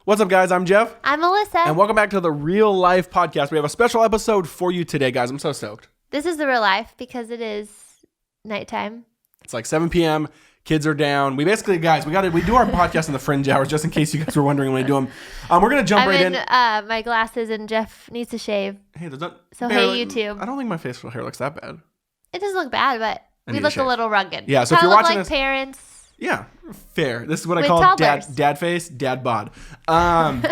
What's up, guys? I'm Jeff. I'm Melissa. And welcome back to the Real Life Podcast. We have a special episode for you today, guys. I'm so stoked. This is the real life because it is nighttime. It's like 7 p.m. Kids are down. We basically, guys, we do our podcast in the fringe hours, just in case you guys were wondering when I do them. We're going to jump right in. My glasses and Jeff needs to shave. Hey, there's not... So, hey, YouTube. I don't think my facial hair looks that bad. It doesn't look bad, but we look a little rugged. Yeah, so if you're watching like this... parents... Yeah, fair. This is what I With call toddlers. dad face, dad bod. We're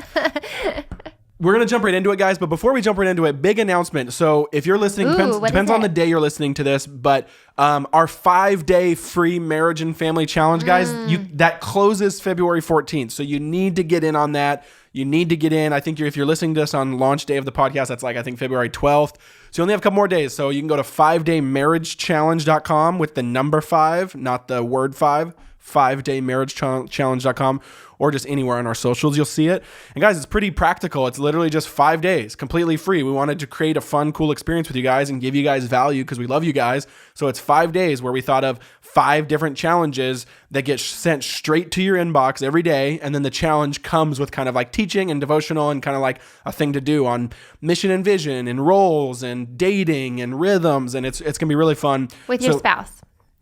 going to jump right into it, guys. But before we jump right into it, big announcement. So if you're listening, depends on the day you're listening to this. But our 5-day free marriage and family challenge, guys, that closes February 14th. So you need to get in on that. You need to get in. I think if you're listening to this on launch day of the podcast, that's like, I think, February 12th. So you only have a couple more days. So you can go to 5daymarriagechallenge.com with the number 5, not the word 5. 5daymarriagechallenge.com, or just anywhere on our socials, you'll see it. And guys, it's pretty practical. It's literally just 5 days, completely free. We wanted to create a fun, cool experience with you guys and give you guys value because we love you guys. So it's 5 days where we thought of 5 different challenges that get sent straight to your inbox every day. And then the challenge comes with kind of like teaching and devotional and kind of like a thing to do on mission and vision and roles and dating and rhythms. And it's going to be really fun. With your spouse.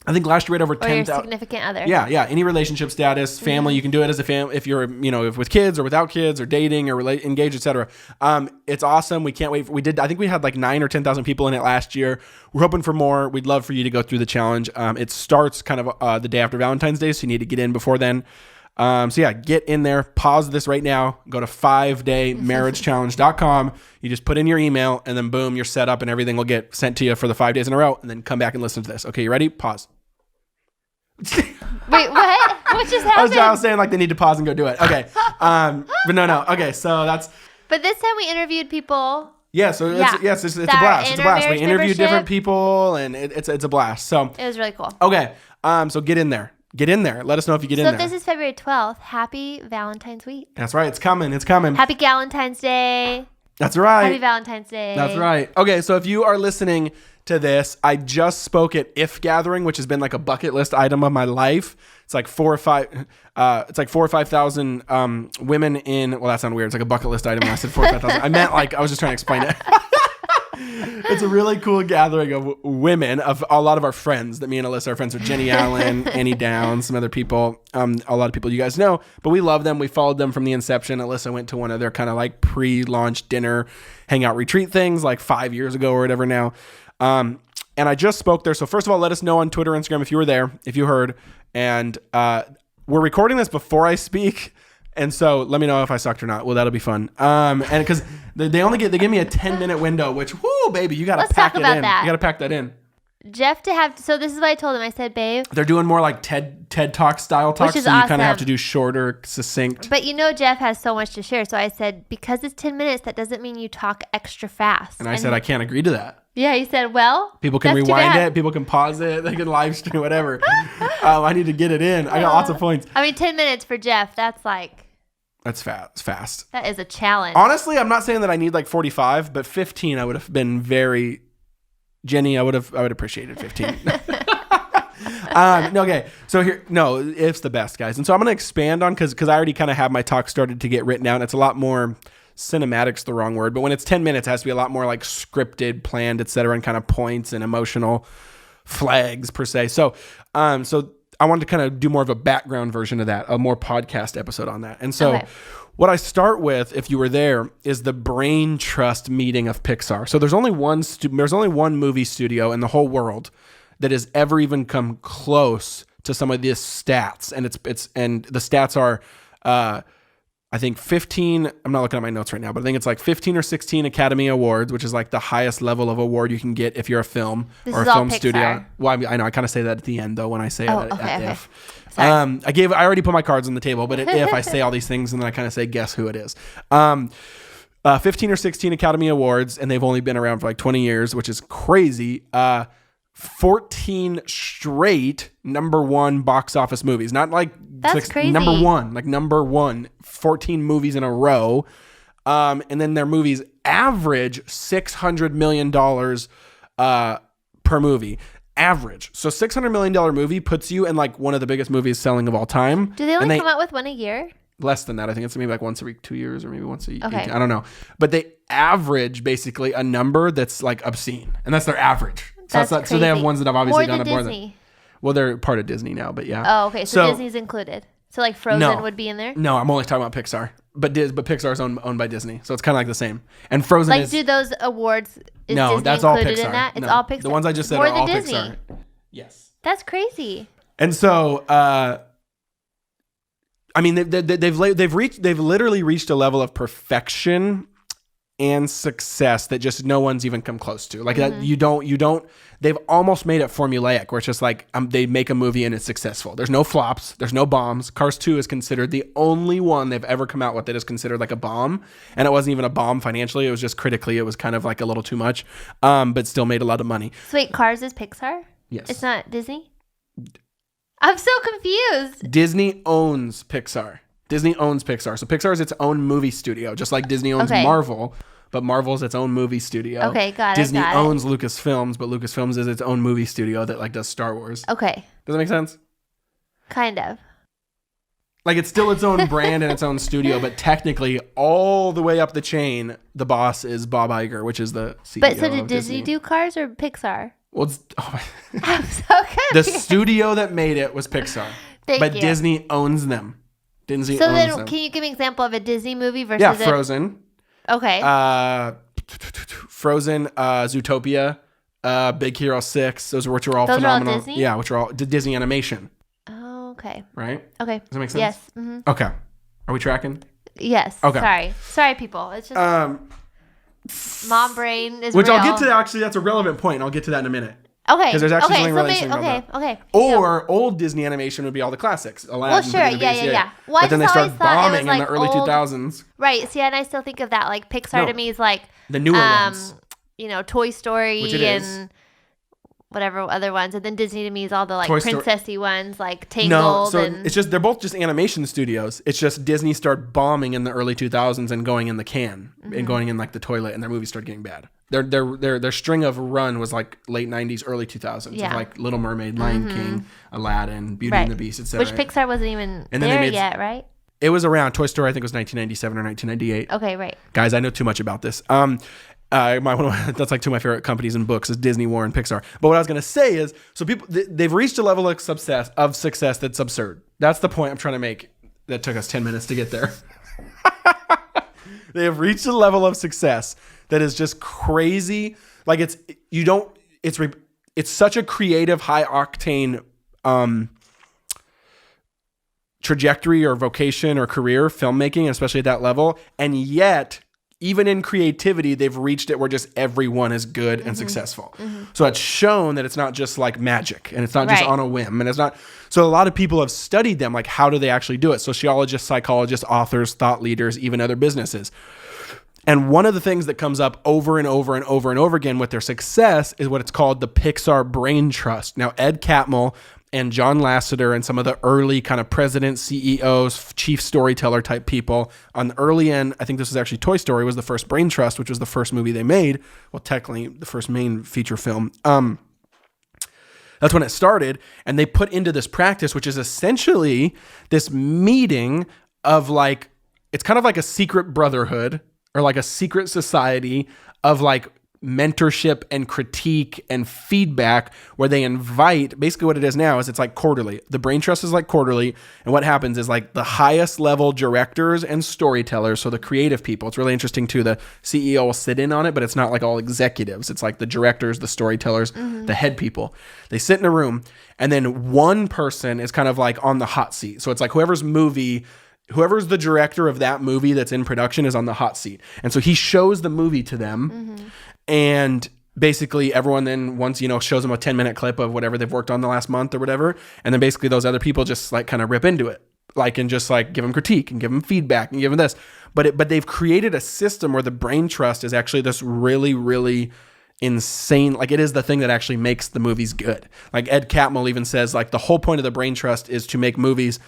I think last year we had over 10,000. Or your significant other. Yeah. Any relationship status, family, you can do it as a family if you're, if with kids or without kids or dating or engaged, etc. It's awesome. We can't wait. I think we had like 9 or 10,000 people in it last year. We're hoping for more. We'd love for you to go through the challenge. It starts kind of the day after Valentine's Day, so you need to get in before then. So yeah, get in there. Pause this right now. Go to 5daymarriagechallenge.com. You just put in your email and then boom, you're set up and everything will get sent to you for the 5 days in a row. And then come back and listen to this. Okay, you ready? Pause. Wait, what? What just happened? I was saying like they need to pause and go do it. Okay. But no. Okay, so that's... But this time we interviewed people. Yeah, so it's a blast. It's a blast. We interviewed different people and it's a blast. So it was really cool. Okay. So get in there. Get in there. Let us know if you get in there. So this is February 12th. Happy Valentine's Week. That's right. It's coming. It's coming. Happy Galentine's Day. That's right. Happy Valentine's Day. That's right. Okay, so if you are listening to this, I just spoke at IF Gathering, which has been like a bucket list item of my life. It's like 4 or 5. It's like 4 or 5,000 women in. Well, that sounded weird. It's like a bucket list item. And I said 4 or 5,000. I meant like I was just trying to explain it. It's a really cool gathering of women, of a lot of our friends that me and Alyssa are friends with. Jenny Allen, Annie Downs, some other people, a lot of people you guys know, but we love them. We followed them from the inception. Alyssa went to one of their kind of like pre-launch dinner hangout retreat things like 5 years ago or whatever now. And I just spoke there. So first of all, let us know on Twitter, Instagram, if you were there, if you heard, and we're recording this before I speak. And so let me know if I sucked or not. Well, that'll be fun. And because they give me a 10-minute window, which, whoo, baby, you got to pack it in. You got to pack that in. Jeff so this is what I told him. I said, babe. They're doing more like TED Talk style talks. So you kind of have to do shorter, succinct. But Jeff has so much to share. So I said, because it's 10 minutes, that doesn't mean you talk extra fast. And I said, I can't agree to that. Yeah, he said, well, people can rewind it. People can pause it. They can live stream, whatever. I need to get it in. I got lots of points. 10 minutes for Jeff, that's fast. It's fast. That is a challenge. Honestly, I'm not saying that I need like 45, but 15 I would have been very... Jenny, I would appreciate 15. Okay, so it's the best, guys. And so I'm going to expand on, because I already kind of have my talk started to get written down. It's a lot more... Cinematic's the wrong word, but when it's 10 minutes, it has to be a lot more like scripted, planned, etc., and kind of points and emotional flags per se. So I wanted to kind of do more of a background version of that, a more podcast episode on that. And so what I start with, if you were there, is the brain trust meeting of Pixar. So there's only one movie studio in the whole world that has ever even come close to some of these stats, and the stats are. I think 15, I'm not looking at my notes right now, but I think it's like 15 or 16 Academy Awards, which is like the highest level of award you can get if you're a film or a film studio. Well, I know I kind of say that at the end though when I say if. I already put my cards on the table, but if I say all these things and then I kind of say guess who it is. 15 or 16 Academy Awards, and they've only been around for like 20 years, which is crazy. 14 straight number 1 box office movies. Not like that's crazy. Number 1, 14 movies in a row. And then their movies average $600 million per movie. Average. So $600 million movie puts you in like one of the biggest movies selling of all time. Do they only come out with one a year? less than that. I think it's maybe like once every 2 years or maybe once a year. Okay. I don't know. But they average basically a number that's like obscene. And that's their average. So, That's so they have crazy. ones that have obviously More gone than up more than. Disney. Well, they're part of Disney now, but yeah. Oh, okay. So Disney's included. So like Frozen No. would be in there? No, I'm only talking about Pixar. But Pixar is owned by Disney. So it's kind of like the same. And Frozen Like, is. do those awards, is No, Disney that's all included Pixar. in that? It's No. all Pixar? The ones I just said More are than all Disney. Pixar. Yes. That's crazy. And so, I mean, they've literally reached a level of perfection and success that just no one's even come close to. Like that, you don't. They've almost made it formulaic, where it's just like they make a movie and it's successful. There's no flops. There's no bombs. Cars 2 is considered the only one they've ever come out with that is considered like a bomb, and it wasn't even a bomb financially. It was just critically, it was kind of like a little too much, but still made a lot of money. So wait, Cars is Pixar? Yes. It's not Disney? I'm so confused. Disney owns Pixar. Disney owns Pixar. So Pixar is its own movie studio, just like Disney owns Okay. Marvel, but Marvel's its own movie studio. Okay, got it, Disney got it. owns Lucasfilms, but Lucasfilms is its own movie studio that like does Star Wars. Okay. Does that make sense? Kind of. Like it's still its own brand and its own studio, but technically all the way up the chain, the boss is Bob Iger, which is the CEO But so did of Disney do Cars or Pixar? Well, I'm so the confused. studio that made it was Pixar, Thank but you. Disney owns them. Disney So owns then, them. can you give me an example of a Disney movie versus Yeah, a... Frozen. Okay. Frozen, Zootopia, Big Hero 6. Those are which are all Those are all phenomenal. Disney? Yeah, which are all Disney animation, Oh, okay. right? Okay. Does that make sense? Yes. Hmm. Okay. Are we tracking? Yes. Okay. Sorry, people. It's just mom brain is Which real. I'll get to. Actually, that's a relevant point. I'll get to that in a minute. Okay. 'Cause there's actually something really maybe, interesting about okay. Or old Disney animation would be all the classics. Aladdin, sure. Beauty and the Beast, Yeah. Well, I but then they just start always thought it was, bombing in the like, early old- 2000s. Right. See, and I still think of that. Like Pixar No. to me is like The newer ones. you know, Toy Story Which it is. and whatever other ones, and then Disney to me is all the like Toy Story- princessy ones, like No, Tangled so and it's just they're both just animation studios. It's just Disney started bombing in the early 2000s and going in the can and going in like the toilet, and their movies started getting bad. Their string of run was like late 90s, early 2000s, Yeah. of like Little Mermaid, Lion King, Aladdin, Beauty right. and the Beast, etc. Which Pixar wasn't even And then they there made- yet, right? It was around Toy Story. I think it was 1997 or 1998. Okay, right. Guys, I know too much about this. That's like two of my favorite companies and books is Disney, Warren, Pixar. But what I was going to say is, so people they've reached a level of success that's absurd. That's the point I'm trying to make. That took us 10 minutes to get there. They have reached a level of success that is just crazy. Like it's such a creative, high octane trajectory or vocation or career, filmmaking, especially at that level, and yet even in creativity, they've reached it where just everyone is good and successful. So it's shown that it's not just like magic and it's not just Right. on a whim. And it's not. So a lot of people have studied them. Like, how do they actually do it? Sociologists, psychologists, authors, thought leaders, even other businesses. And one of the things that comes up over and over and over and over again with their success is what it's called the Pixar Brain Trust. Now, Ed Catmull and John Lasseter and some of the early kind of presidents, CEOs, chief storyteller type people on the early end, I think this was actually Toy Story, was the first Brain Trust, which was the first movie they made. Well, technically the first main feature film. That's when it started. And they put into this practice, which is essentially this meeting of like, it's kind of like a secret brotherhood or like a secret society of like mentorship and critique and feedback where they invite, basically what it is now is it's like quarterly. The Brain Trust is like quarterly. And what happens is like the highest level directors and storytellers, so the creative people, it's really interesting too. The CEO will sit in on it, but it's not like all executives. It's like the directors, the storytellers, the head people. They sit in a room and then one person is kind of like on the hot seat. So it's like whoever's the director of that movie that's in production is on the hot seat. And so he shows the movie to them and basically everyone then once, shows them a 10-minute clip of whatever they've worked on the last month or whatever. And then basically those other people just like kind of rip into it, like, and just like give them critique and give them feedback and give them this. But they've created a system where the Brain Trust is actually this really, really insane, like it is the thing that actually makes the movies good. Like Ed Catmull even says like the whole point of the Brain Trust is to make movies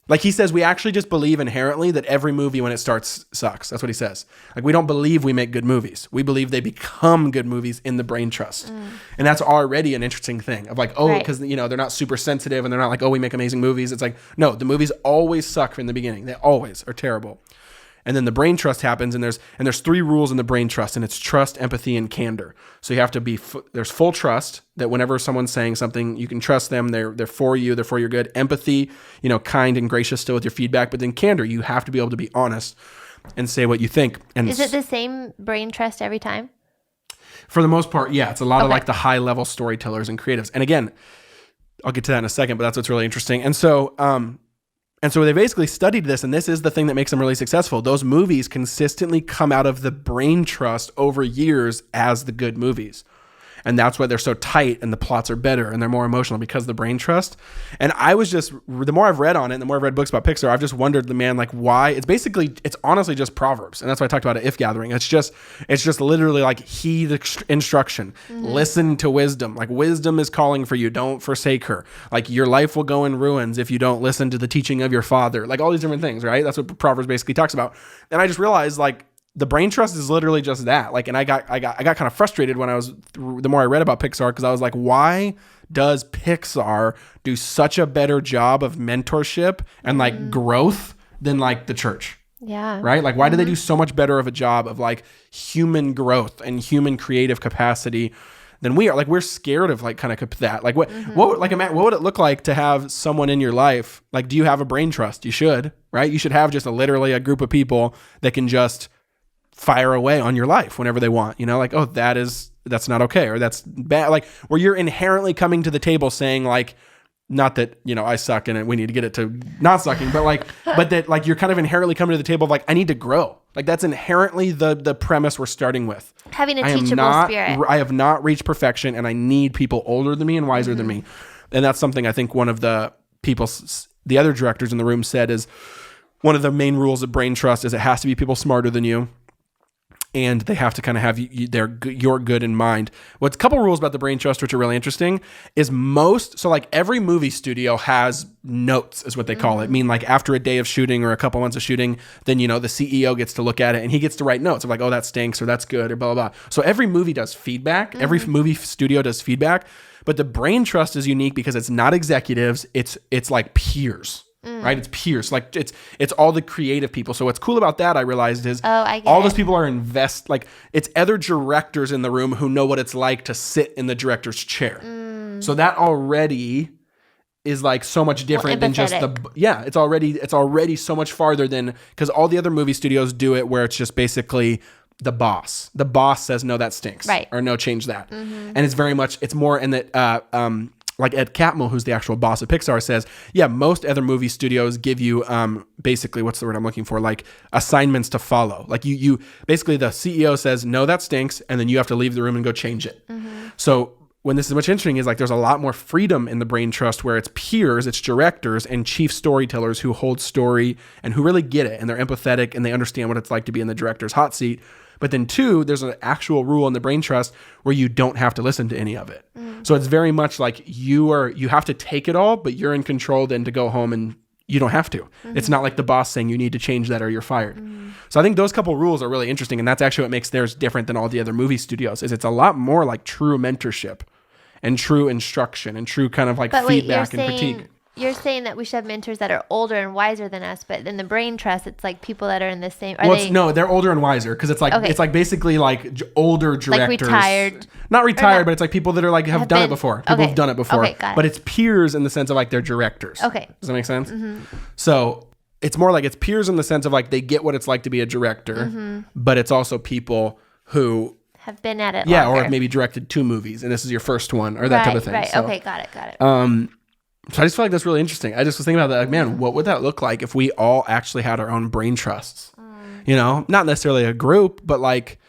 Like he says, we actually just believe inherently that every movie when it starts sucks. That's what he says. Like we don't believe we make good movies. We believe they become good movies in the brain trust. And that's already an interesting thing of like, oh, because they're not super sensitive and they're not like, oh, we make amazing movies. It's like, no, the movies always suck from the beginning. They always are terrible. And then the brain trust happens, and there's 3 rules in the brain trust, and it's trust, empathy, and candor. So you have to be there's full trust that whenever someone's saying something, you can trust them. They're for you. They're for your good. Empathy, kind and gracious still with your feedback, but then candor, you have to be able to be honest and say what you think. And is it the same brain trust every time? For the most part, yeah. It's a lot of like the high level storytellers and creatives. And again, I'll get to that in a second, but that's what's really interesting. And so they basically studied this, and this is the thing that makes them really successful. Those movies consistently come out of the brain trust over years as the good movies. And that's why they're so tight and the plots are better and they're more emotional because of the brain trust. And I was just, the more I've read on it, and the more I've read books about Pixar, I've just wondered, like why. It's honestly just Proverbs. And that's why I talked about it, If Gathering. It's just literally like heed the instruction. Listen to wisdom. Like wisdom is calling for you. Don't forsake her. Like your life will go in ruins if you don't listen to the teaching of your father. Like all these different things, right? That's what Proverbs basically talks about. And I just realized like, the brain trust is literally just that. Like, and I got kind of frustrated when the more I read about Pixar, because I was like, why does Pixar do such a better job of mentorship and like growth than like the church? Yeah. Right? Like, why do they do so much better of a job of like human growth and human creative capacity than we are? Like, we're scared of like kind of that. Like, what would it look like to have someone in your life? Like, do you have a brain trust? You should, right? You should have just literally a group of people that can just fire away on your life whenever they want, like, oh, that's not okay, or that's bad, like where you're inherently coming to the table saying like, not that, I suck and we need to get it to not sucking, but that like you're kind of inherently coming to the table of like, I need to grow. Like that's inherently the premise we're starting with. Having a teachable spirit. I have not reached perfection and I need people older than me and wiser than me. And that's something I think one of the other directors in the room said is one of the main rules of brain trust is it has to be people smarter than you. And they have to kind of have your good in mind. What's a couple rules about the brain trust, which are really interesting, is so like every movie studio has notes, is what they call it. I mean, like after a day of shooting or a couple months of shooting, then, the CEO gets to look at it and he gets to write notes of like, oh, that stinks or that's good or blah, blah, blah. So every movie does feedback. Every movie studio does feedback. But the brain trust is unique because it's not executives. It's like peers. Right? It's peers. Like it's all the creative people. So what's cool about that, I realized, is all those people are like it's other directors in the room who know what it's like to sit in the director's chair. So that already is like so much different than just it's already so much farther than, because all the other movie studios do it where it's just basically the boss says, no, that stinks. Right. Or no, change that. And it's more in that, like Ed Catmull, who's the actual boss of Pixar, says, yeah, most other movie studios give you basically, what's the word I'm looking for? Like assignments to follow. Like you basically the CEO says, no, that stinks. And then you have to leave the room and go change it. So when this is much interesting is like there's a lot more freedom in the brain trust where it's peers, it's directors and chief storytellers who hold story and who really get it and they're empathetic and they understand what it's like to be in the director's hot seat. But then 2, there's an actual rule in the brain trust where you don't have to listen to any of it. So it's very much like you have to take it all, but you're in control then to go home and you don't have to. It's not like the boss saying you need to change that or you're fired. So I think those couple rules are really interesting. And that's actually what makes theirs different than all the other movie studios is it's a lot more like true mentorship and true instruction and true kind of like feedback and critique. You're saying that we should have mentors that are older and wiser than us, but in the brain trust, it's like people that are in the same. No, they're older and wiser because it's like it's like basically like older directors, like retired, not retired, but it's like people that are like have done it before. People have done it before, but it's peers in the sense of like they're directors. Okay, does that make sense? So it's more like it's peers in the sense of like they get what it's like to be a director, but it's also people who have been at it, or have maybe directed 2 movies, and this is your first one or that type of thing. Right. So, okay, got it. So I just feel like that's really interesting. I just was thinking about that. Like, man, what would that look like if we all actually had our own brain trusts? Not necessarily a group, but like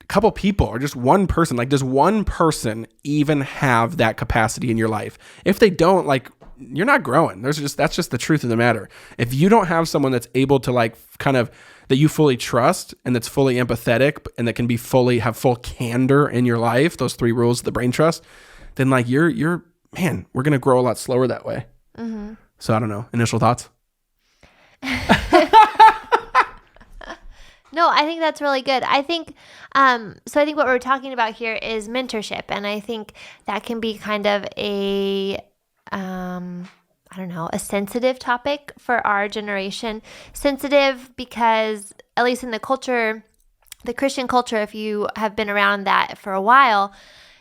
a couple people or just one person. Like, does one person even have that capacity in your life? If they don't, like, you're not growing. That's just the truth of the matter. If you don't have someone that's able to like kind of that you fully trust and that's fully empathetic and that can be have full candor in your life, those 3 rules of the brain trust, then like you're man, we're going to grow a lot slower that way. So I don't know. Initial thoughts? No, I think that's really good. I think, so I think what we're talking about here is mentorship. And I think that can be kind of a, I don't know, a sensitive topic for our generation. Sensitive because, at least in the culture, the Christian culture, if you have been around that for a while,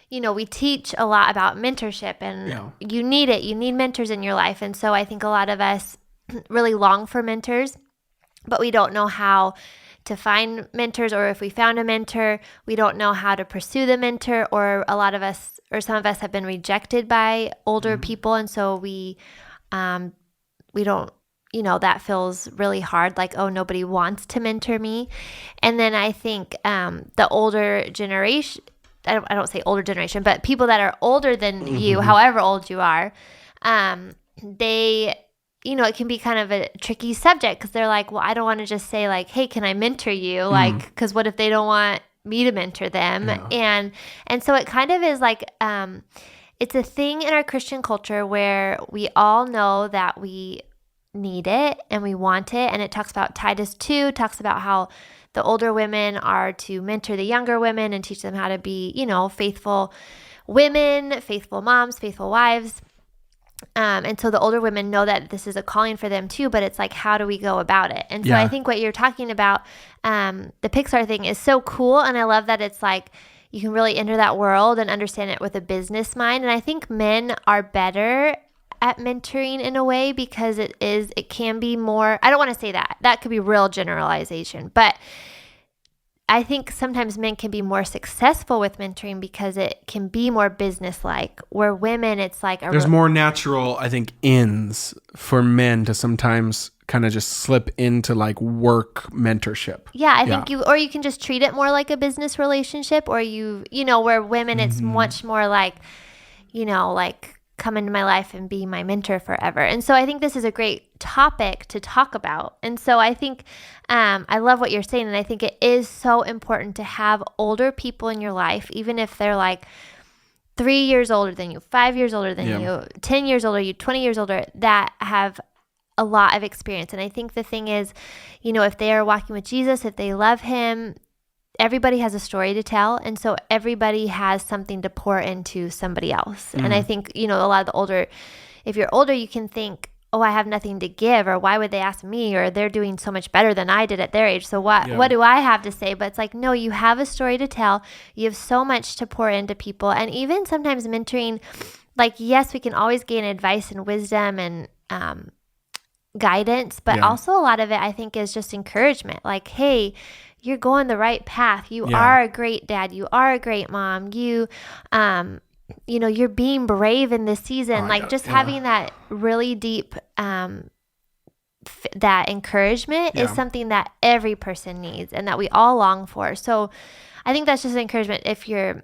we teach a lot about mentorship and you need it. You need mentors in your life. And so I think a lot of us really long for mentors, but we don't know how to find mentors, or if we found a mentor, we don't know how to pursue the mentor, or a lot of us, or some of us have been rejected by older people. And so we don't, that feels really hard. Like, oh, nobody wants to mentor me. And then I think the older generation, I don't say older generation, but people that are older than you, however old you are, they, it can be kind of a tricky subject because they're like, well, I don't want to just say like, hey, can I mentor you? Like, because what if they don't want me to mentor them? Yeah. And so it kind of is like, it's a thing in our Christian culture where we all know that we need it and we want it. And it talks about Titus 2, talks about how the older women are to mentor the younger women and teach them how to be, faithful women, faithful moms, faithful wives. And so the older women know that this is a calling for them too, but it's like, how do we go about it? And so I think what you're talking about, the Pixar thing is so cool. And I love that it's like, you can really enter that world and understand it with a business mind. And I think men are better at mentoring in a way because it can be more, I don't want to say that could be real generalization, but I think sometimes men can be more successful with mentoring because it can be more business-like, where women, it's like... There's more natural, I think, ins for men to sometimes kind of just slip into like work mentorship. Yeah, I think you can just treat it more like a business relationship, or where women, it's much more like, like come into my life and be my mentor forever. And so I think this is a great topic to talk about. And so I think I love what you're saying. And I think it is so important to have older people in your life, even if they're like 3 years older than you, 5 years older than you, 10 years older, you 20 years older, that have a lot of experience. And I think the thing is, if they are walking with Jesus, if they love him, everybody has a story to tell. And so everybody has something to pour into somebody else. And I think, a lot of if you're older, you can think, oh, I have nothing to give, or why would they ask me, or they're doing so much better than I did at their age. So what do I have to say? But it's like, no, you have a story to tell. You have so much to pour into people. And even sometimes mentoring, like, yes, we can always gain advice and wisdom and guidance, but also a lot of it, I think, is just encouragement. Like, hey, you're going the right path. You are a great dad. You are a great mom. You, you're being brave in this season. Having that really deep, that encouragement is something that every person needs and that we all long for. So I think that's just an encouragement if you're,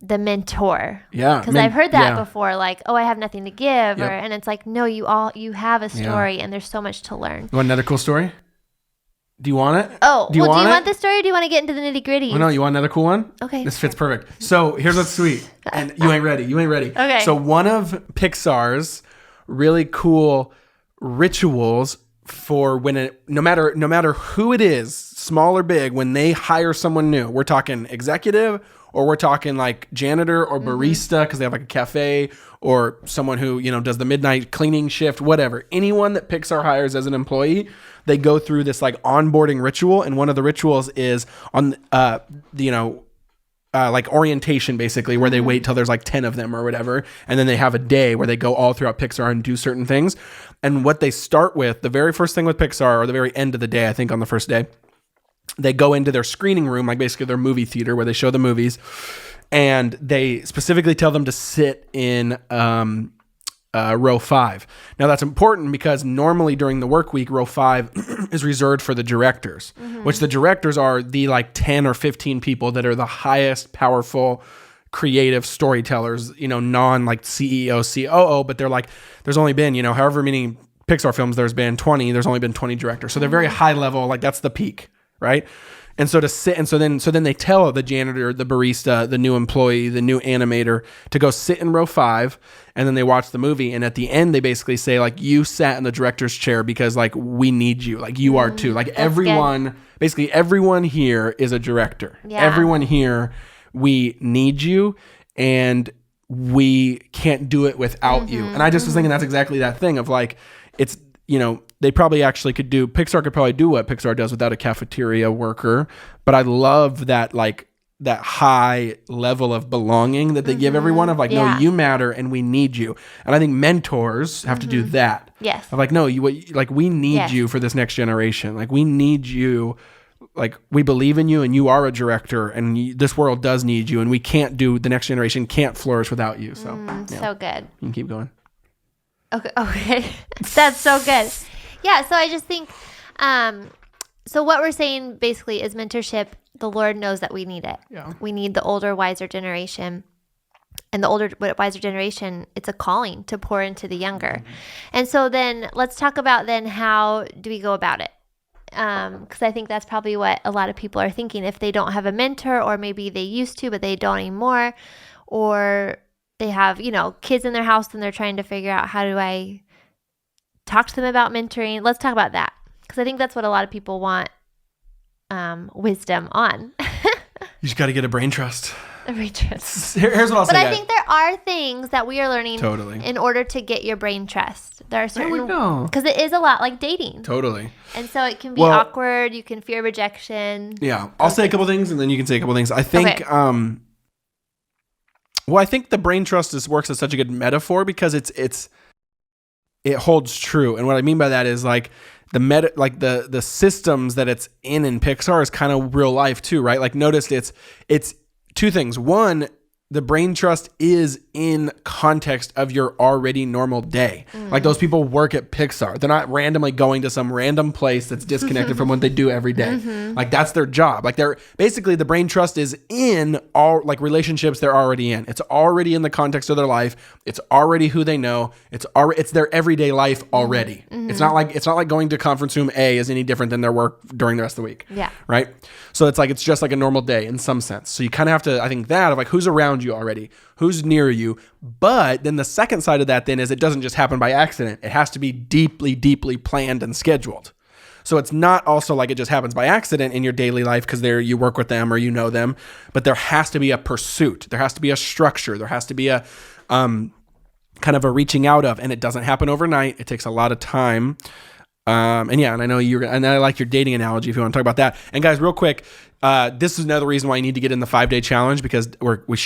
the mentor. Yeah. Because I've heard that before, like, oh, I have nothing to give. And it's like, no, you have a story and there's so much to learn. You want another cool story? Do you want it? Oh, do you want the story, or do you want to get into the nitty gritty? Well, no, you want another cool one? Okay. This fits perfect. So here's what's sweet. And you ain't ready. Okay. So one of Pixar's really cool rituals for when no matter who it is, small or big, when they hire someone new, we're talking executive, or we're talking like janitor or barista because they have like a cafe, or someone who, does the midnight cleaning shift, whatever. Anyone that Pixar hires as an employee, they go through this like onboarding ritual. And one of the rituals is on, like orientation, basically, where they wait till there's like 10 of them or whatever. And then they have a day where they go all throughout Pixar and do certain things. And what they start with, the very first thing with Pixar, or the very end of the day, I think on the first day, they go into their screening room, like basically their movie theater where they show the movies. And they specifically tell them to sit in row 5. Now that's important because normally during the work week, row 5 is reserved for the directors, which the directors are the like 10 or 15 people that are the highest powerful creative storytellers, non like CEO, COO, but they're like, there's only been, however many Pixar films there's been 20, there's only been 20 directors. So they're very high level, like that's the peak, right? And so then they tell the janitor, the barista, the new employee, the new animator to go sit in row 5, and then they watch the movie. And at the end, they basically say like, you sat in the director's chair because like we need you, like you are too. Like everyone, basically everyone here is a director. Yeah. Everyone here, we need you, and we can't do it without you. And I just was thinking that's exactly that thing of like, it's, you know, they probably actually Pixar could probably do what Pixar does without a cafeteria worker. But I love that, like, that high level of belonging that they give everyone of like, no, you matter and we need you. And I think mentors have to do that. Yes. Of like, no, we need you for this next generation. Like, we need you. Like, we believe in you and you are a director, and this world does need you, and the next generation can't flourish without you. So, so good. You can keep going. Okay. That's so good. Yeah, so I just think, so what we're saying basically is mentorship. The Lord knows that we need it. Yeah. We need the older, wiser generation. And the older, wiser generation, it's a calling to pour into the younger. And so then let's talk about then how do we go about it? Because I think that's probably what a lot of people are thinking. If they don't have a mentor, or maybe they used to, but they don't anymore, or they have, you know, kids in their house and they're trying to figure out, how do I talk to them about mentoring? Let's talk about that, because I think that's what a lot of people want wisdom on. You just got to get a brain trust. A brain trust. Here's what I'll say. But I think there are things that we are learning Totally. in order to get your brain trust. There are certain, go. because it is a lot like dating. Totally. And so it can be awkward. You can fear rejection. Yeah. I'll say a couple things and then you can say a couple things. I think, Okay. I think the brain trust works as such a good metaphor because it holds true. And what I mean by that is like the systems that it's in Pixar is kind of real life too, right? Like, notice it's two things. One, the brain trust is in context of your already normal day. Like, those people work at Pixar. They're not randomly going to some random place that's disconnected from what they do every day. Like, that's their job. Like, they're basically, the brain trust is in all like relationships they're already in. It's already in the context of their life. It's already who they know. It's their everyday life already. It's not like going to conference room A is any different than their work during the rest of the week. Yeah. Right. So it's just like a normal day in some sense. So you kind of have to, I think, that of like, who's around you already, who's near you. But then the second side of that then is it doesn't just happen by accident. It has to be deeply, deeply planned and scheduled. So it's not also like it just happens by accident in your daily life because you work with them or you know them, but there has to be a pursuit. There has to be a structure. There has to be a kind of a reaching out of, and it doesn't happen overnight. It takes a lot of time. And I know and I like your dating analogy if you want to talk about that. And guys, real quick, this is another reason why you need to get in the 5-day challenge, because we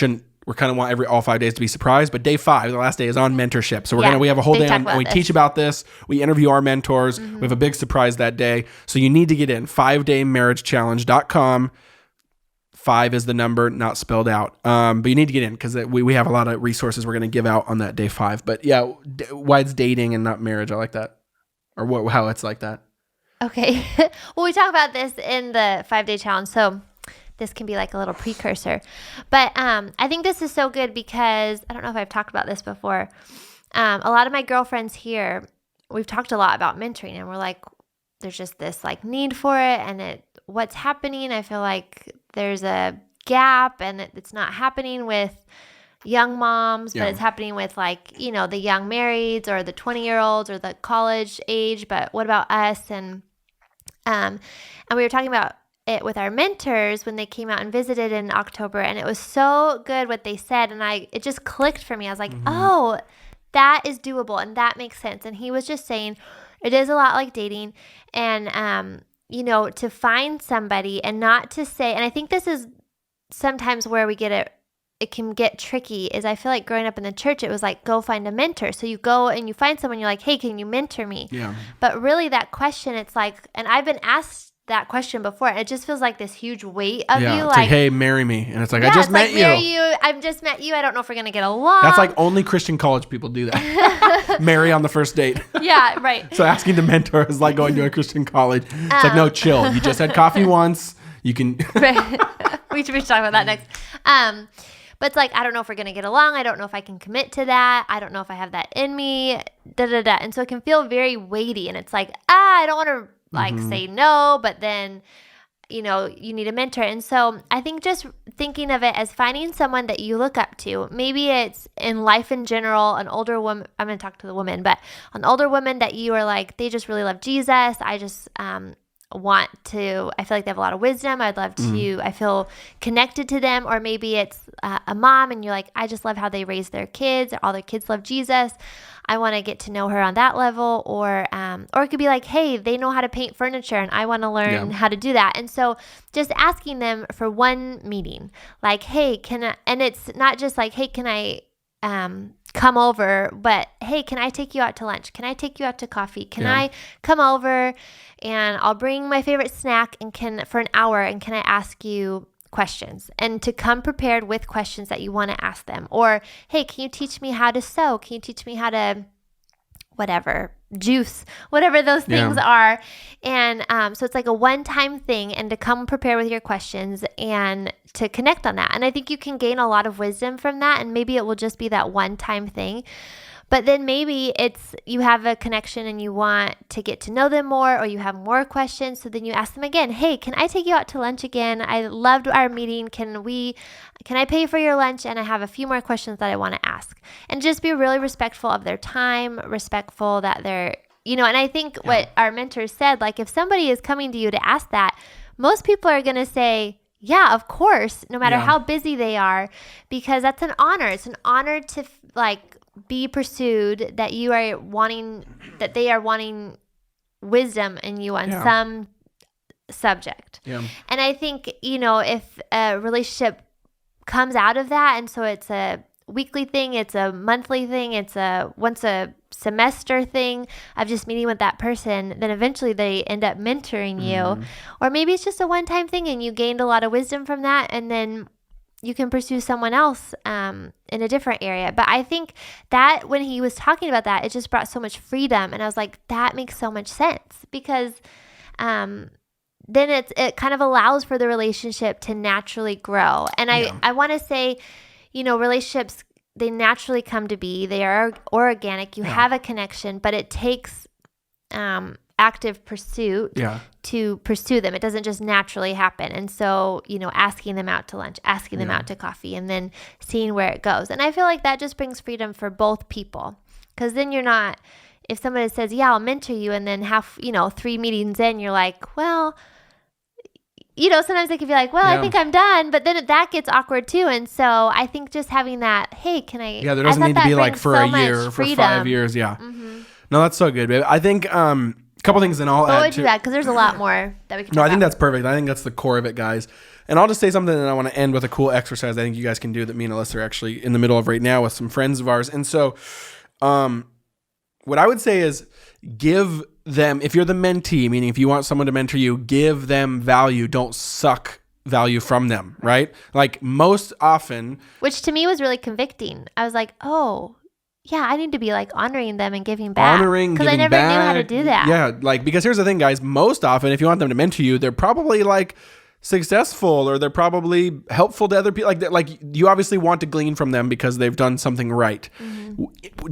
kind of want all 5 days to be surprised. But day 5, the last day, is on mentorship. So we have a whole day on, and we teach about this. We interview our mentors. We have a big surprise that day. So you need to get in 5daymarriagechallenge.com. 5 is the number, not spelled out. But you need to get in because we have a lot of resources we're going to give out on that day 5. But yeah, why it's dating and not marriage. I like that. Or how it's like that. Okay. Well, we talk about this in the 5-day challenge. So this can be like a little precursor. But I think this is so good because I don't know if I've talked about this before. A lot of my girlfriends here, we've talked a lot about mentoring, and we're like, there's just this like need for it, and what's happening. I feel like there's a gap, and it's not happening with young moms, but it's happening with like, you know, the young marrieds or the 20-year-olds or the college age. But what about us? And we were talking about it with our mentors when they came out and visited in October, and it was so good what they said, and it just clicked for me. I was like, oh, that is doable and that makes sense. And he was just saying it is a lot like dating, and you know, to find somebody and not to say, and I think this is sometimes where we get it can get tricky, is I feel like growing up in the church, it was like, go find a mentor. So you go and you find someone, you're like, hey, can you mentor me? Yeah. But really that question, it's like, and I've been asked that question before, and it just feels like this huge weight of you. It's like, hey, marry me. And it's like, I just met you. Marry you. I've just met you. I don't know if we're going to get along. That's like only Christian college people do that. Marry on the first date. Yeah, right. So asking to mentor is like going to a Christian college. It's like, no, chill. You just had coffee once. You can. Right. We should talk about that next. But it's like, I don't know if we're going to get along. I don't know if I can commit to that. I don't know if I have that in me. And so it can feel very weighty. And it's like, I don't want to like say no, but then you need a mentor. And so I think just thinking of it as finding someone that you look up to. Maybe it's in life in general, an older woman. I'm going to talk to the woman, but an older woman that you are like, they just really love Jesus. I just I feel like they have a lot of wisdom. I'd love to, I feel connected to them. Or maybe it's a mom and you're like, I just love how they raise their kids. All their kids love Jesus. I want to get to know her on that level. Or it could be like, hey, they know how to paint furniture and I want to learn how to do that. And so just asking them for one meeting, like, hey, and it's not just like, hey, can I come over, but hey, can I take you out to lunch? Can I take you out to coffee? Can I come over and I'll bring my favorite snack for an hour, and can I ask you questions? And to come prepared with questions that you want to ask them. Or, hey, can you teach me how to sew? Can you teach me how to juice, whatever those things are. And so it's like a one-time thing, and to come prepare with your questions and to connect on that. And I think you can gain a lot of wisdom from that, and maybe it will just be that one-time thing. But then maybe you have a connection and you want to get to know them more, or you have more questions. So then you ask them again, hey, can I take you out to lunch again? I loved our meeting. Can I pay for your lunch? And I have a few more questions that I want to ask. And just be really respectful of their time, respectful that they're, and I think what our mentors said, like if somebody is coming to you to ask that, most people are going to say, yeah, of course, no matter how busy they are, because that's an honor. It's an honor to be pursued, that they are wanting wisdom in you on some subject. Yeah. And I think, if a relationship comes out of that, and so it's a weekly thing, it's a monthly thing, it's a once a semester thing of just meeting with that person, then eventually they end up mentoring you. Or maybe it's just a one-time thing and you gained a lot of wisdom from that, and then you can pursue someone else in a different area. But I think that when he was talking about that, it just brought so much freedom. And I was like, that makes so much sense, because then it kind of allows for the relationship to naturally grow. And I want to say, relationships, they naturally come to be. They are organic. You have a connection, but it takes active pursuit to pursue them. It doesn't just naturally happen. And so, asking them out to lunch, asking them out to coffee, and then seeing where it goes. And I feel like that just brings freedom for both people, because then you're not, if somebody says, yeah, I'll mentor you, and then 3 meetings in, you're like, well, sometimes they can be like, well, I think I'm done, but then that gets awkward too. And so I think just having that, hey, can I? Yeah, there doesn't need to be like for a year, for 5 years. Yeah. Mm-hmm. No, that's so good, babe. I think, couple things, and I'll add to that, because there's a lot more that we can talk about. I think that's perfect. I think that's the core of it, guys. And I'll just say something, and I want to end with a cool exercise I think you guys can do that me and Alyssa are actually in the middle of right now with some friends of ours. And so what I would say is give them, if you're the mentee, meaning if you want someone to mentor you, give them value. Don't suck value from them, right? Like most often. Which to me was really convicting. I was like, oh, yeah, I need to be like honoring them and giving back. Because I never knew how to do that. Yeah, because here's the thing, guys. Most often, if you want them to mentor you, they're probably like successful, or they're probably helpful to other people. Like you obviously want to glean from them because they've done something right. Mm-hmm.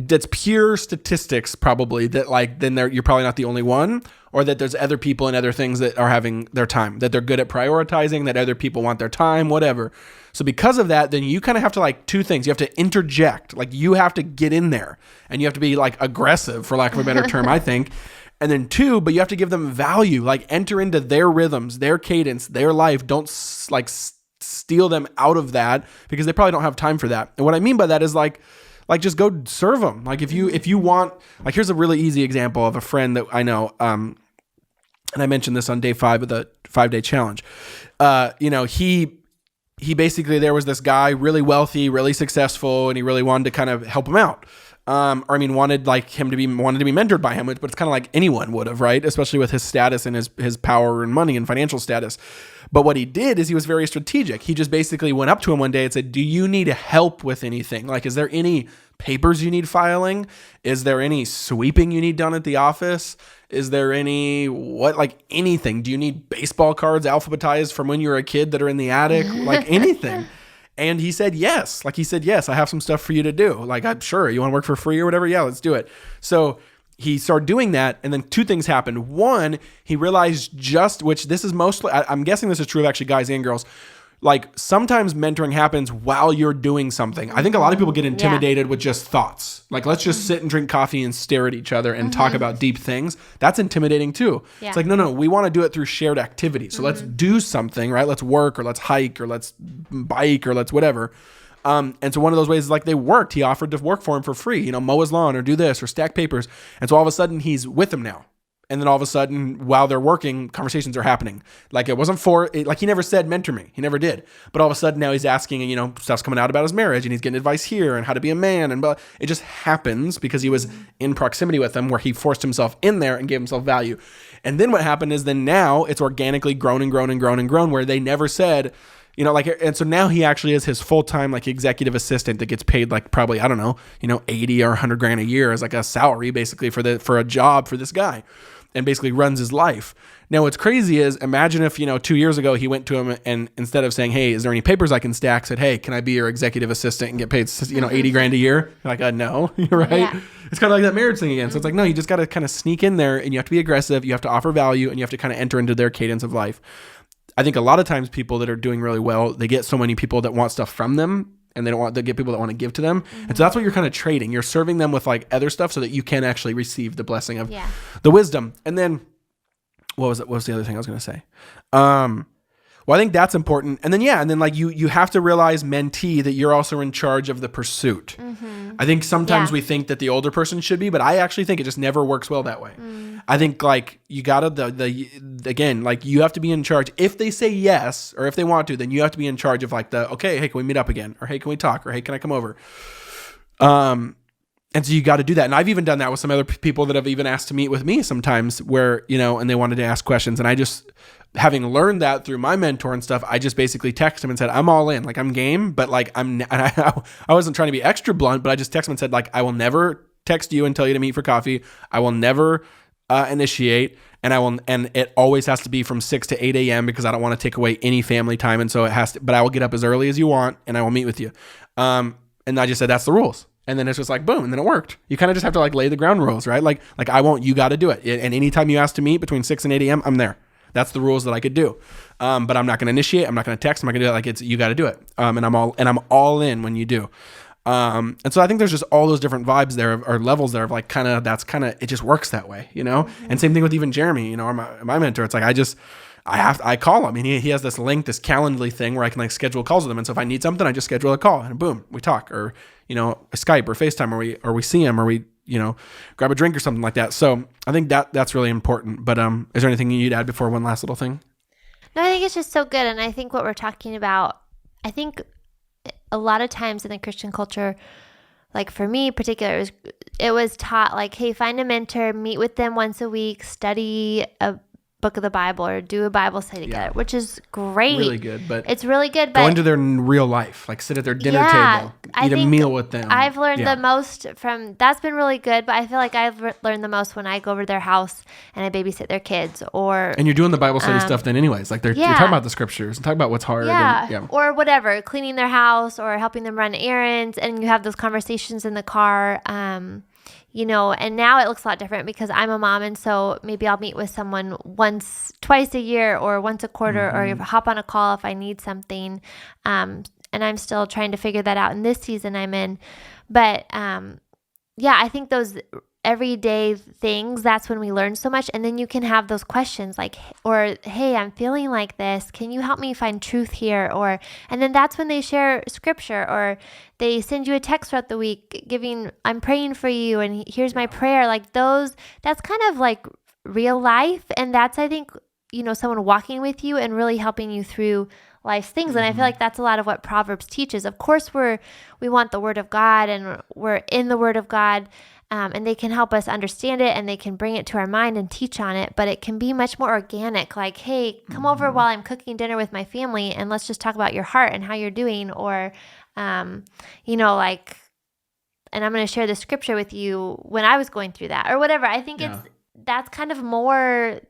That's pure statistics, probably. That then you're probably not the only one, or that there's other people and other things that are having their time, that they're good at prioritizing, that other people want their time, whatever. So because of that, then you kind of have to two things. You have to interject. You have to get in there, and you have to be aggressive, for lack of a better term, I think. And then 2, but you have to give them value, enter into their rhythms, their cadence, their life. Don't steal them out of that, because they probably don't have time for that. And what I mean by that is just go serve them. If you want, here's a really easy example of a friend that I know, and I mentioned this on day 5 of the 5-day challenge. He basically, there was this guy, really wealthy, really successful, and he really wanted to kind of help him out. Wanted him to be mentored by him, but it's kind of like anyone would have, right? Especially with his status and his power and money and financial status. But what he did is he was very strategic. He just basically went up to him one day and said, do you need help with anything? Is there any papers you need filing? Is there any sweeping you need done at the office? Is there any, anything? Do you need baseball cards alphabetized from when you were a kid that are in the attic? Anything. And he said, yes. Yes, I have some stuff for you to do. I'm sure you want to work for free or whatever. Yeah, let's do it. So he started doing that, and then two things happened. One, he realized which this is mostly, I'm guessing this is true of actually guys and girls, like sometimes mentoring happens while you're doing something. I think a lot of people get intimidated with just thoughts. Like, let's just sit and drink coffee and stare at each other and talk about deep things. That's intimidating too. Yeah. It's like, no, we want to do it through shared activity. So let's do something, right? Let's work, or let's hike, or let's bike, or let's whatever. And so one of those ways is like they worked. He offered to work for him for free, mow his lawn or do this or stack papers. And so all of a sudden he's with him now. And then all of a sudden, while they're working, conversations are happening. Like it wasn't like he never said, mentor me. He never did. But all of a sudden now he's asking, stuff's coming out about his marriage, and he's getting advice here and how to be a man. And it just happens because he was in proximity with them, where he forced himself in there and gave himself value. And then what happened is then now it's organically grown and grown and grown and grown, where they never said, and so now he actually is his full-time like executive assistant that gets paid like probably, I don't know, 80 or 100 grand a year as like a salary basically for a job for this guy, and basically runs his life. Now what's crazy is, imagine if, 2 years ago he went to him and instead of saying, hey, is there any papers I can stack, said, hey, can I be your executive assistant and get paid, 80 grand a year? You're like, no, right? Yeah. It's kind of like that marriage thing again. So it's like, no, you just got to kind of sneak in there, and you have to be aggressive. You have to offer value, and you have to kind of enter into their cadence of life. I think a lot of times people that are doing really well, they get so many people that want stuff from them, and they get people that want to give to them. And so that's what you're kind of trading. You're serving them with like other stuff so that you can actually receive the blessing of the wisdom. And then what was the other thing I was going to say? Well, I think that's important. And then like you have to realize, mentee, that you're also in charge of the pursuit. I think sometimes we think that the older person should be, but I actually think it just never works well that way. I think like you gotta, again, like you have to be in charge. If they say yes, or if they want to, then you have to be in charge of like okay, hey, can we meet up again? Or hey, can we talk? Or hey, can I come over? And so you got to do that. And I've even done that with some other people that have even asked to meet with me sometimes, where, and they wanted to ask questions. And I just, having learned that through my mentor and stuff, I just basically texted him and said, I'm all in, like I'm game, but like I wasn't trying to be extra blunt, but I just texted him and said, like, I will never text you and tell you to meet for coffee. I will never initiate, and it always has to be from 6 to 8 a.m. because I don't want to take away any family time. And so it has to, but I will get up as early as you want, and I will meet with you. And I just said, that's the rules. And then it's just like, boom. And then it worked. You kind of just have to like lay the ground rules, right? Like I won't, you got to do it. And anytime you ask to meet between 6 and 8 a.m., I'm there. That's the rules that I could do. But I'm not going to initiate. I'm not going to text. I'm not going to do it. Like you got to do it. And I'm all in when you do. And so I think there's just all those different vibes there, or levels there of like it just works that way, And same thing with even Jeremy, or my mentor. It's like, I call him, and he has this link, this Calendly thing where I can like schedule calls with him. And so if I need something, I just schedule a call, and boom, we talk, or, Skype or FaceTime, or we see him, or we, grab a drink or something like that. So I think that's really important. But is there anything you'd add before one last little thing? No, I think it's just so good. And I think what we're talking about, I think a lot of times in the Christian culture, like for me in particular, it was taught like, hey, find a mentor, meet with them once a week, study a book of the Bible, or do a Bible study together, which is great. Really good, but it's really good. But go into their real life, like sit at their dinner table, eat a meal with them. I've learned the most from that's been really good. But I feel like I've learned the most when I go over to their house and I babysit their kids, and you're doing the Bible study stuff then, anyways. Like you're talking about the scriptures and talking about what's hard, or whatever, cleaning their house or helping them run errands, and you have those conversations in the car. And now it looks a lot different because I'm a mom, and so maybe I'll meet with someone twice a year or once a quarter, or hop on a call if I need something. And I'm still trying to figure that out in this season I'm in. But I think those everyday things, that's when we learn so much. And then you can have those questions like, or, hey, I'm feeling like this. Can you help me find truth here? And then that's when they share scripture, or they send you a text throughout the week I'm praying for you, and here's my prayer. Like that's kind of like real life. And that's, I think, someone walking with you and really helping you through life's things. And I feel like that's a lot of what Proverbs teaches. Of course, we want the word of God, and we're in the word of God. And they can help us understand it, and they can bring it to our mind and teach on it, but it can be much more organic. Like, hey, come over while I'm cooking dinner with my family, and let's just talk about your heart and how you're doing. Or, and I'm going to share the scripture with you when I was going through that, or whatever. I think that's kind of more,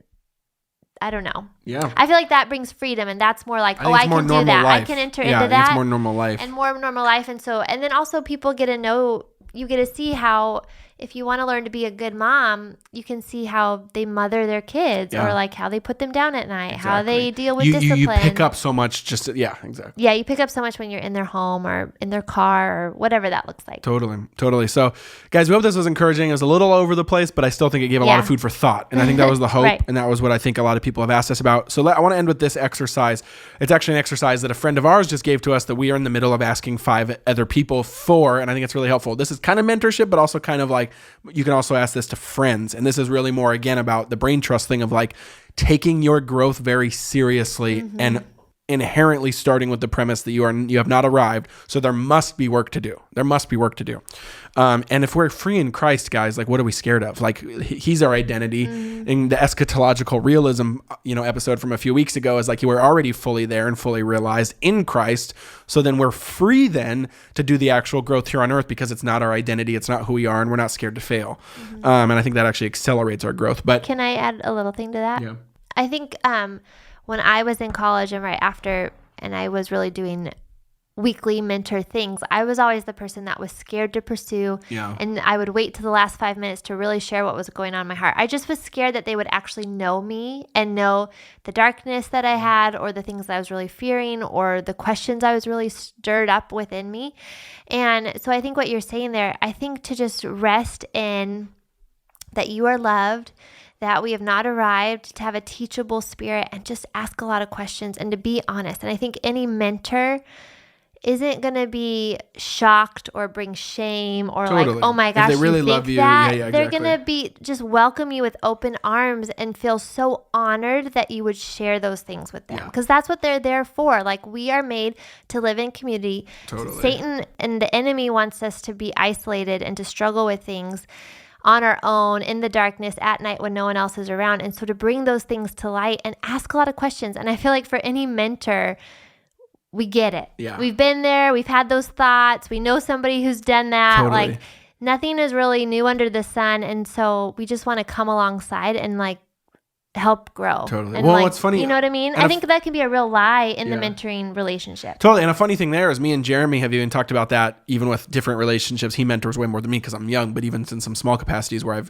I don't know. Yeah. I feel like that brings freedom, and that's more like, I can do that. Life. I can enter into that. It's more normal life. And more normal life. And so, and then also people get to know, you get to see how if you want to learn to be a good mom, you can see how they mother their kids or like how they put them down at night, how they deal with discipline. You pick up so much exactly. Yeah, you pick up so much when you're in their home or in their car or whatever that looks like. Totally. So, guys, we hope this was encouraging. It was a little over the place, but I still think it gave a lot of food for thought. And I think that was the hope. Right. And that was what I think a lot of people have asked us about. So I want to end with this exercise. It's actually an exercise that a friend of ours just gave to us that we are in the middle of asking 5 other people for. And I think it's really helpful. This is kind of mentorship, but also kind of like, you can also ask this to friends. And this is really more, again, about the brain trust thing of like taking your growth very seriously and inherently starting with the premise that you have not arrived. So there must be work to do. And if we're free in Christ, guys, like what are we scared of? Like he's our identity. In the eschatological realism, episode from a few weeks ago is like you were already fully there and fully realized in Christ. So then we're free then to do the actual growth here on earth because it's not our identity. It's not who we are. And we're not scared to fail. And I think that actually accelerates our growth. But can I add a little thing to that? Yeah. I think, when I was in college and right after, and I was really doing weekly mentor things, I was always the person that was scared to pursue. Yeah. And I would wait till the last 5 minutes to really share what was going on in my heart. I just was scared that they would actually know me and know the darkness that I had or the things that I was really fearing or the questions I was really stirred up within me. And so I think what you're saying there, I think to just rest in that you are loved, that we have not arrived, to have a teachable spirit and just ask a lot of questions and to be honest. And I think any mentor isn't going to be shocked or bring shame or like, oh my gosh, if they really you love think you. that? Yeah, They're exactly. going to be just welcome you with open arms and feel so honored that you would share those things with them because that's what they're there for. Like we are made to live in community. Totally. Satan and the enemy wants us to be isolated and to struggle with things on our own in the darkness at night when no one else is around. And so to bring those things to light and ask a lot of questions. And I feel like for any mentor, we get it. Yeah. We've been there. We've had those thoughts. We know somebody who's done that. Totally. Like nothing is really new under the sun. And so we just want to come alongside and like help grow. Totally. And Well, like, what's funny, you know what I mean? I think that can be a real lie in the Yeah. mentoring relationship. Totally. And a funny thing there is me and Jeremy have even talked about that, even with different relationships. He mentors way more than me because I'm young, but even in some small capacities where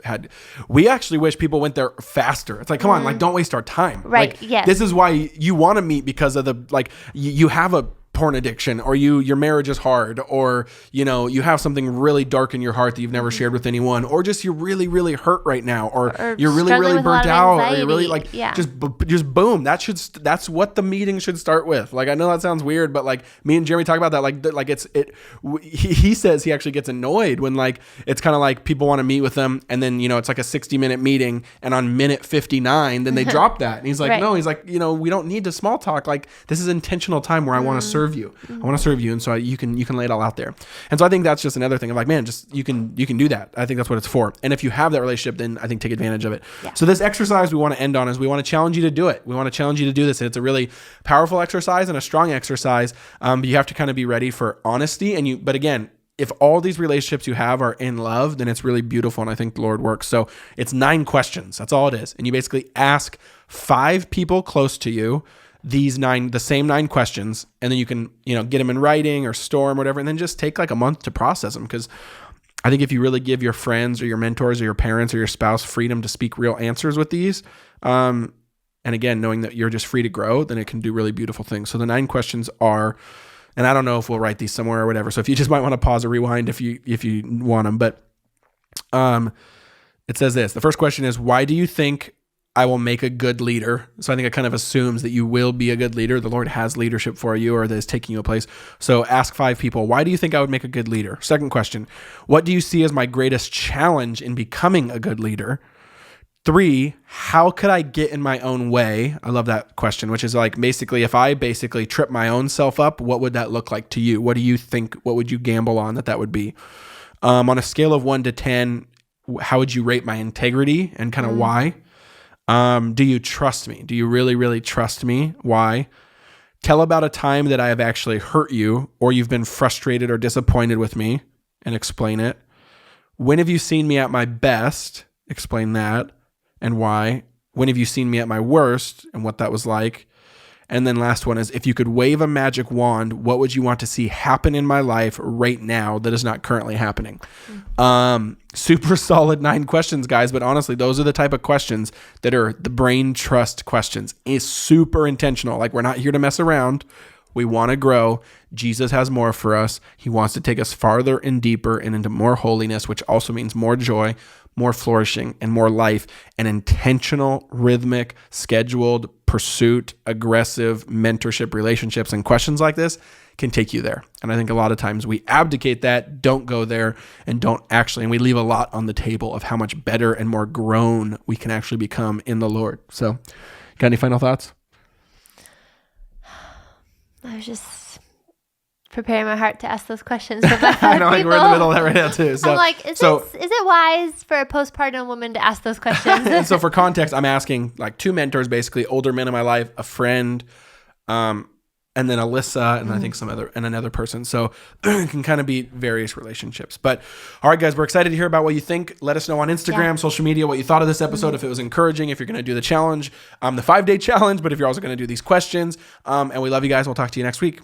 we actually wish people went there faster. It's like, come on, like don't waste our time. Right. Like, Yes. This is why you want to meet because of the, like you have a porn addiction or your marriage is hard or you have something really dark in your heart that you've never shared with anyone or just you're really really hurt right now or you're really struggling really with a lot burnt of out or anxiety. you're really like Yeah. just boom, that's what the meeting should start with. Like I know that sounds weird, but like me and Jeremy talk about that like he says he actually gets annoyed when like it's kind of like people want to meet with them and then it's like a 60-minute meeting and on minute 59 then they drop that and he's like Right. no, he's like we don't need to small talk. Like this is intentional time where I want to serve you. I want to serve you, and so you can lay it all out there. And so I think that's just another thing of like, man, just you can do that. I think that's what it's for. And if you have that relationship, then I think take advantage of it. Yeah. So this exercise we want to end on is we want to challenge you to do it. We want to challenge you to do this. And it's a really powerful exercise and a strong exercise. But you have to kind of be ready for honesty. But again, if all these relationships you have are in love, then it's really beautiful. And I think the Lord works. So it's 9 questions. That's all it is. And you basically ask 5 people close to you the same 9 questions, and then you can, get them in writing or store them, whatever, and then just take like a month to process them. Because I think if you really give your friends or your mentors or your parents or your spouse freedom to speak real answers with these, and again, knowing that you're just free to grow, then it can do really beautiful things. So the 9 questions are, and I don't know if we'll write these somewhere or whatever. So if you just might want to pause or rewind if you want them, but it says this. The first question is, why do you think I will make a good leader? So I think it kind of assumes that you will be a good leader. The Lord has leadership for you or that is taking you a place. So ask 5 people, why do you think I would make a good leader? Second question, what do you see as my greatest challenge in becoming a good leader? 3, how could I get in my own way? I love that question, which is like basically if I basically trip my own self up, what would that look like to you? What do you think? What would you gamble on that would be? On a scale of 1 to 10, how would you rate my integrity and kind of why? Do you trust me? Do you really, really trust me? Why? Tell about a time that I have actually hurt you or you've been frustrated or disappointed with me and explain it. When have you seen me at my best? Explain that and why. When have you seen me at my worst and what that was like? And then last one is, if you could wave a magic wand, what would you want to see happen in my life right now that is not currently happening? Super solid 9 questions, guys. But honestly, those are the type of questions that are the brain trust questions. It's super intentional. Like, we're not here to mess around. We want to grow. Jesus has more for us. He wants to take us farther and deeper and into more holiness, which also means more joy, more flourishing, and more life, and intentional, rhythmic, scheduled pursuit, aggressive mentorship relationships. And questions like this can take you there. And I think a lot of times we abdicate that, don't go there, and don't actually, and we leave a lot on the table of how much better and more grown we can actually become in the Lord. So, got any final thoughts? I was just preparing my heart to ask those questions. But I know, like, we're in the middle of that right now too. So, I'm like, is it wise for a postpartum woman to ask those questions? And so for context, I'm asking like 2 mentors, basically older men in my life, a friend, and then Alyssa, and I think another person. So it can kind of be various relationships. But all right, guys, we're excited to hear about what you think. Let us know on Instagram, social media, what you thought of this episode, if it was encouraging, if you're going to do the challenge, the 5-day challenge, but if you're also going to do these questions. And we love you guys. We'll talk to you next week.